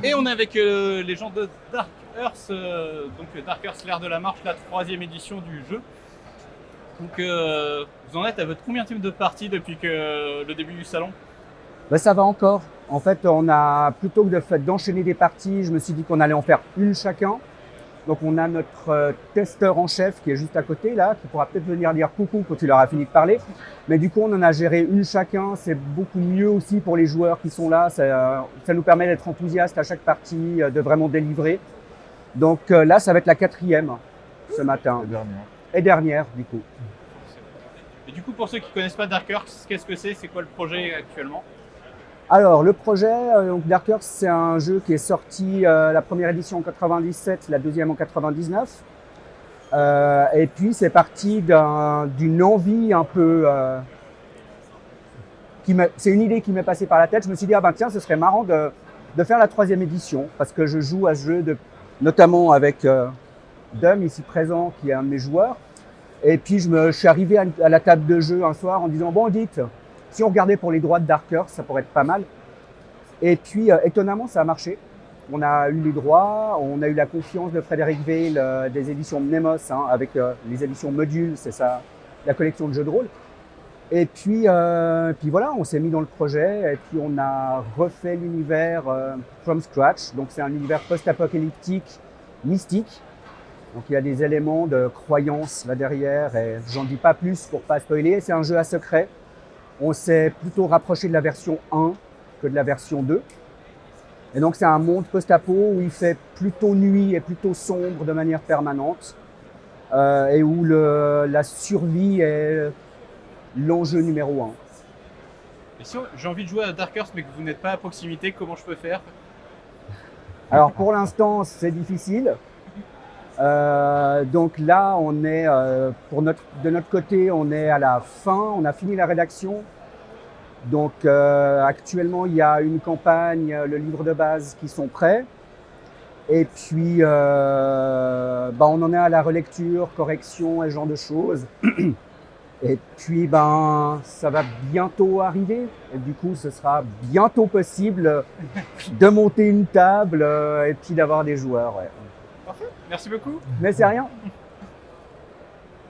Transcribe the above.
Et on est avec les gens de Dark Earth, donc Dark Earth, l'ère de la marche, la 3e édition du jeu. Donc vous en êtes à votre combien de parties depuis que le début du salon? Ben, ça va encore. En fait, on a plutôt que d'enchaîner des parties, je me suis dit qu'on allait en faire une chacun. Donc on a notre testeur en chef qui est juste à côté là, qui pourra peut-être venir dire coucou quand il aura fini de parler. Mais du coup, on en a géré une chacun. C'est beaucoup mieux aussi pour les joueurs qui sont là. Ça nous permet d'être enthousiastes à chaque partie, de vraiment délivrer. Donc là, ça va être la 4e ce matin. Et dernière, du coup. Et du coup, pour ceux qui ne connaissent pas Dark Earth, qu'est-ce que c'est? C'est quoi le projet actuellement? Alors, le projet, donc Dark Earth, c'est un jeu qui est sorti la première édition en 97, la deuxième en 99. Et puis, c'est parti d'une envie un peu... c'est une idée qui m'est passée par la tête. Je me suis dit, ah ben tiens, ce serait marrant de faire la 3e édition, parce que je joue à ce jeu, notamment avec Dom, ici présent, qui est un de mes joueurs. Et puis, je suis arrivé à la table de jeu un soir en disant, bon, dites, si on regardait pour les droits de Dark Earth, ça pourrait être pas mal. Et puis, étonnamment, ça a marché. On a eu les droits, on a eu la confiance de Frédéric Veil des éditions Mnemos, avec les éditions Modules, c'est ça, la collection de jeux de rôle. Et puis voilà, on s'est mis dans le projet et puis on a refait l'univers from scratch. Donc c'est un univers post-apocalyptique, mystique. Donc il y a des éléments de croyance là derrière et j'en dis pas plus pour pas spoiler. C'est un jeu à secret. On s'est plutôt rapproché de la version 1 que de la version 2. Et donc c'est un monde post-apo où il fait plutôt nuit et plutôt sombre de manière permanente et où la survie est l'enjeu numéro 1. Et si j'ai envie de jouer à Dark Earth mais que vous n'êtes pas à proximité, comment je peux faire? Alors pour l'instant c'est difficile. Donc là on est de notre côté on est à la fin, on a fini la rédaction. Donc actuellement il y a une campagne, le livre de base qui sont prêts. Et puis on en est à la relecture, correction et ce genre de choses. Et puis ça va bientôt arriver. Et du coup ce sera bientôt possible de monter une table et puis d'avoir des joueurs. Ouais. Parfait, merci beaucoup. Mais c'est rien.